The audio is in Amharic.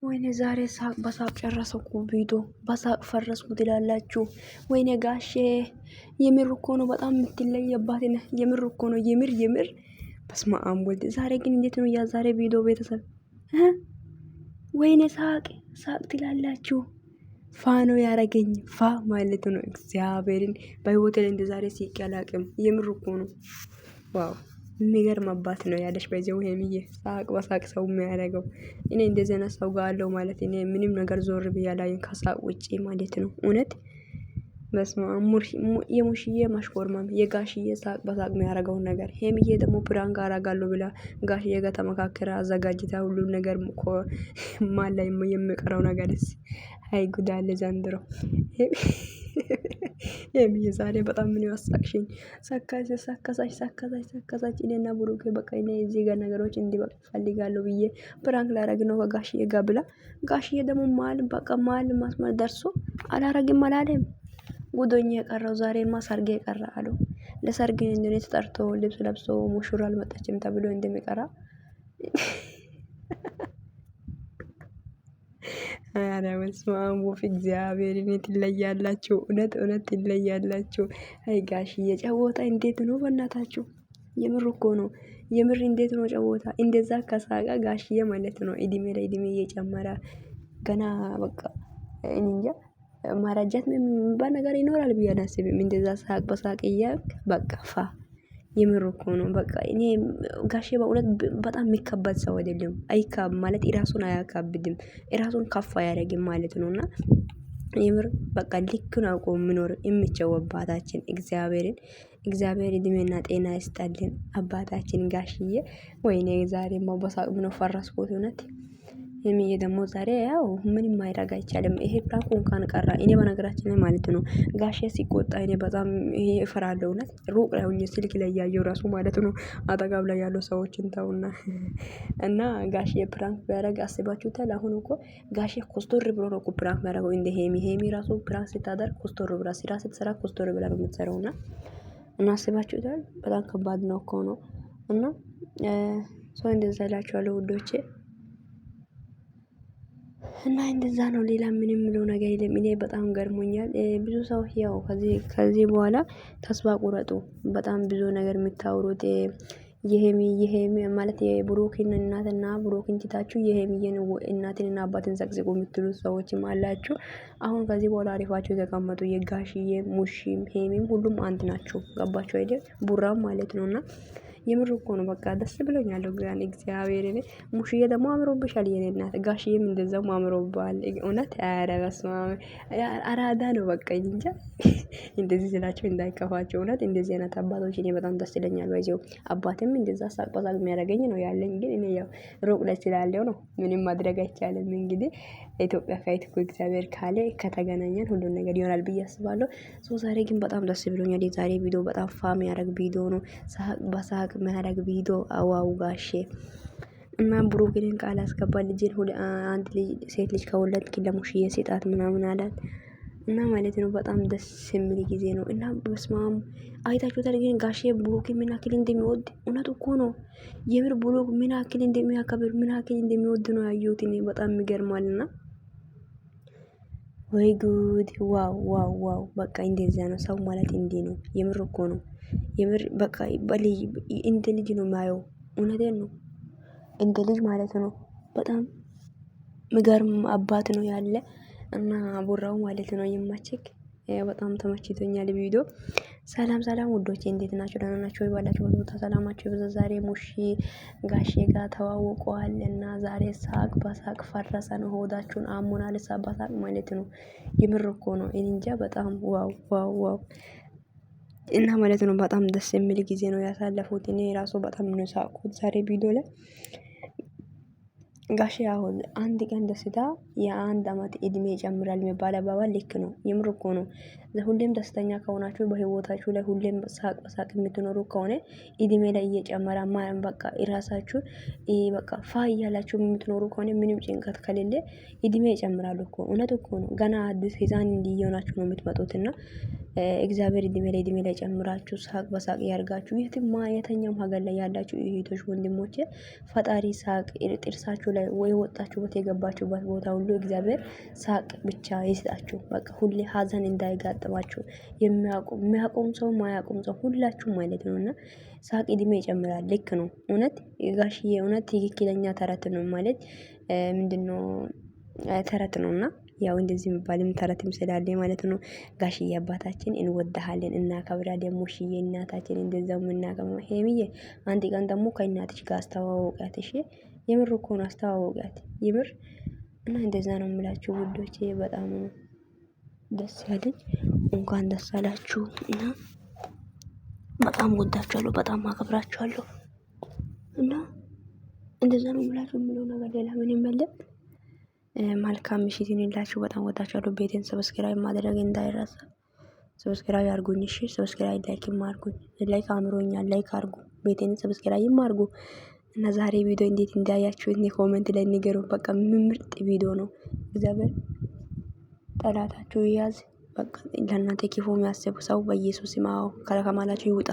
ወይኔ ዛሬ ሳቅ በሳቅ ጨረሰኩ። ቪዲዮ በሳቅ ፈረስኩ ትላላችሁ። ወይኔ ጋሼ የምር እኮ ነው በጣም የምትለየባት ነህ። የምር እኮ ነው የምር በስመ አብ ወልድ። ዛሬ ግን እንዴት ነው ያ ዛሬ ቪዲዮ ቤተሰብ ወይኔ ሳቅ ሳቅ ትላላችሁ። ፋ ነው ያረገኝ ፋ ማለት ነው። እግዚአብሔርን በህይወቴ ላይ እንደ ዛሬ ሲቅ አላቅም። የምር እኮ ነው ዋው የሚገርም አባት ነው ያለሽ። በዚያው ሄምዬ ሳቅ በሳቅ ሰው የሚያደርገው እኔ እንደዚህ አይነት ሰው ጋር አለው ማለት እኔ ምንም ነገር ዞር ብዬ አላየም ከሳቅ ውጪ ማለት ነው። እውነት በስመ አብ የሙሽዬ ማሽኮርማም የጋሽዬ ሳቅ በሳቅ የሚያደርገውን ነገር ሄምዬ ደግሞ ፕራንክ አረጋለሁ ብላ ጋሽዬ ጋር ተመካከረ አዘጋጅታ ሁሉን ነገር ማን ላይ የሚቀረው ነገርስ አይ ጉድ አለ ዘንድሮ። ሄምዬ ዛሬ በጣም ምን ያሳቅሽኝ። ሰከሳች እኔና ብሩኬ በቃ እኔ እዚህ ጋር ነገሮች እንዲበቃ ፈልጋለሁ ብዬ ፕራንክ ላረግ ነው ከጋሽዬ ጋር ብላ ጋሽዬ ደግሞ መሀል ማስመር ደርሶ አላረግም አላለም። ጉዶኛ የቀረው ዛሬማ ሰርጌ የቀረ አሉ። ለሰርግ እንደሆነ ተጠርቶ ልብስ ለብሶ ሙሽራ አልመጣችም ተብሎ እንደሚቀራ አረ በስመ አብ ወፍ እግዚአብሔርን ትለያላችሁ። እውነት ትለያላችሁ። አይ ጋሽዬ ጨዋታ እንዴት ነው በእናታችሁ? የምር እኮ ነው የምር እንዴት ነው ጨዋታ? እንደዛ ከሳቀ ጋሽዬ ማለት ነው እድሜ ላይ እድሜ እየጨመረ ገና በቃ እንጃ ማረጀት የሚባል ነገር ይኖራል ብዬ አላስብም። እንደዛ ሳቅ በሳቅ እያልክ በቃ ፋ የምር እኮ ነው። በቃ እኔ ጋሼ በእውነት በጣም የሚከበድ ሰው አይደለም። አይካብ ማለት ራሱን አያካብድም፣ ራሱን ከፍ አያደርግም ማለት ነውና የምር በቃ ልክን አውቆ የሚኖር የሚቸው አባታችን እግዚአብሔር እድሜና ጤና ይስጣልን አባታችን ጋሽዬ። ወይኔ ዛሬማ በሳቅ ነው ፈረስኩት እውነት። የሚዬ ደግሞ ዛሬ ያው ምንም ማድረግ አይቻልም። ይሄ ፕራንክ እንኳን ቀራ። እኔ በነገራችን ላይ ማለት ነው ጋሼ ሲቆጣ እኔ በጣም ይሄ እፈራለሁ። እውነት ሩቅ ላይ ሆኜ ስልክ ላይ ያየው ራሱ ማለት ነው አጠገብ ላይ ያለው ሰዎችን ተውና እና ጋሼ ፕራንክ ቢያደርግ አስባችሁታል? አሁን እኮ ጋሼ ኮስቶር ብሎ ነው እኮ ፕራንክ ቢያደርገው እንደ ሄሚ ራሱ ፕራንክ ስታደርግ ኮስቶር ብላ ስራ ስትሰራ ኮስቶር ብላ ነው የምትሰራውና እና አስባችሁታል? በጣም ከባድ ነው እኮ ነው እና ሰው እንደዛ እላችኋለሁ ውዶቼ። እና እንደዛ ነው። ሌላ ምንም ምለው ነገር የለም። እኔ በጣም ገርሞኛል። ብዙ ሰው ያው ከዚህ በኋላ ተስፋ ቁረጡ። በጣም ብዙ ነገር የምታወሩት የሄሚ ማለት የብሩክን እናትና ብሩክን ትታችሁ የሄሚዬን እናትንና አባትን ዘቅዝቁ የምትሉት ሰዎችም አላችሁ። አሁን ከዚህ በኋላ አሪፋችሁ የተቀመጡ የጋሽዬ ሙሺም ሄሚም ሁሉም አንድ ናቸው። ገባችሁ አይደል? ቡራም ማለት ነውና የምር እኮ ነው። በቃ ደስ ብሎኛል። እግዚአብሔር እኔ ሙሽዬ ደግሞ አምሮብሻል የኔ እናት፣ ጋሽዬም እንደዛው አምሮባል። እውነት ኧረ በስመ አብ አራዳ ነው። በቃ እንጃ እንደዚህ ስላቸው እንዳይከፋቸው። እውነት እንደዚህ አይነት አባቶች እኔ በጣም ደስ ይለኛል። ባይዘው አባቴም እንደዛ ሳቅ በሳቅ የሚያደርገኝ ነው ያለኝ። ግን እኔ ያው ሩቅ ላይ ስላለው ነው ምንም ማድረግ አይቻልም። እንግዲህ ኢትዮጵያ ካይት እኮ እግዚአብሔር ካለ ከተገናኘን ሁሉን ነገር ይሆናል ብዬ አስባለሁ። ዛሬ ግን በጣም ደስ ብሎኛል። የዛሬ ቪዲዮ በጣም ፋም ያደርግ ቪዲዮ ነው። ሳቅ በሳቅ የሚያደርግ ቪዲዮ አዋው ጋሼ እና ብሩክን ቃል አስገባ ልጅን አንድ ልጅ ሴት ልጅ ከወለድክ ለሙሽዬ ስጣት ምናምን አላት እና ማለት ነው። በጣም ደስ የሚል ጊዜ ነው እና በስማም አይታችሁታል። ግን ጋሼ ብሩክን ምን ያክል እንደሚወድ እውነት እኮ ነው። የምር ብሩክ ምን ያክል እንደሚያከብር ምን ያክል እንደሚወድ ነው ያየሁት እኔ። በጣም ይገርማልና ወይ ጉድ! ዋው ዋው ዋው! በቃ እንደዚያ ነው ሰው ማለት እንዲህ ነው። የምር እኮ ነው። የምር በቃ እንደ ልጅ ነው የማየው። እውነቴን ነው እንደ ልጅ ማለት ነው። በጣም ምገርም አባት ነው ያለ እና ቡራው ማለት ነው ይማችክ። በጣም ተመችቶኛል ቪዲዮ። ሰላም ውዶቼ እንዴት ናችሁ? ደህና ናችሁ ወይ? ባላችሁ ቦታ ሰላማችሁ ይብዛ። ዛሬ ሙሺ ጋሼ ጋር ተዋውቀዋል እና ዛሬ ሳቅ በሳቅ ፈረሰ ነው። ሆዳችሁን አሞናል በሳቅ ማለት ነው። የምር እኮ ነው። እኔ እንጃ በጣም ዋው ዋው ዋው እና ማለት ነው በጣም ደስ የሚል ጊዜ ነው ያሳለፉት። እኔ ራሱ በጣም ነው ሳቅኩት ዛሬ ቪዲዮ ላይ። ጋሼ አሁን አንድ ቀን ደስታ የአንድ አመት እድሜ ይጨምራል የሚባል አባባል ልክ ነው። የምር እኮ ነው። ሁሌም ደስተኛ ከሆናችሁ በህይወታችሁ ላይ ሁሌም ሳቅ በሳቅ የምትኖሩ ከሆነ እድሜ ላይ እየጨመረ በቃ ራሳችሁ በቃ ፋ እያላችሁ የምትኖሩ ከሆነ ምንም ጭንቀት ከሌለ እድሜ ይጨምራሉ እኮ። እውነት እኮ ነው። ገና አዲስ ህፃን እንዲሆናችሁ ነው የምትመጡትና እግዚአብሔር እድሜ ላይ ጨምራችሁ ሳቅ በሳቅ ያርጋችሁ። የትኛውም ሀገር ላይ ያላችሁ እህቶች ወንድሞቼ ፈጣሪ ሳቅ ጥርሳችሁ ላይ ላይ ወይ ወጣችሁበት የገባችሁበት ቦታ ሁሉ እግዚአብሔር ሳቅ ብቻ ይስጣችሁ። በቃ ሁሌ ሀዘን እንዳይጋጥማችሁ የሚያቆም ሰው ማያቆም ሰው ሁላችሁም ማለት ነውና ሳቅ እድሜ ይጨምራል። ልክ ነው። እውነት ጋሽዬ እውነት ትክክለኛ ተረት ነው ማለት ምንድነው ተረት ነውና ያው እንደዚህ የሚባልም ተረትም ስላለ ማለት ነው። ጋሽዬ አባታችን እንወዳሃለን እናከብራለን። ሙሽዬ እናታችን እንደዛው እናከብራለን። ሄሚዬ አንድ ቀን ደግሞ ከእናትሽ ጋር አስተዋወቃት እሺ። የምር እኮ ነው አስተዋወቃት የምር እና እንደዛ ነው የምላችሁ ውዶቼ። በጣም ደስ ያለኝ እንኳን ደስ አላችሁ እና በጣም ወዳችኋለሁ፣ በጣም አከብራችኋለሁ እና እንደዛ ነው የምላችሁ። የምለው ነገር ሌላ ምንም የለም። መልካም ምሽት ይሁንላችሁ። በጣም ወዳችኋለሁ። ቤቴን ሰብስክራይብ ማድረግ እንዳይረሳ። ሰብስክራይብ አድርጉኝ እሺ። ሰብስክራይብ ላይክም አድርጉኝ። ላይክ አምሮኛል። ላይክ አድርጉ። ቤቴን ሰብስክራይብ አድርጉ እና ዛሬ ቪዲዮ እንዴት እንዳያችሁት ኮሜንት ላይ ንገሩኝ። በቃ ምርጥ ቪዲዮ ነው። እግዚአብሔር ጠላታችሁ ይያዝ። በቃ ለእናንተ ክፉ የሚያስብ ሰው በኢየሱስ ስም ከማላችሁ ይውጣ።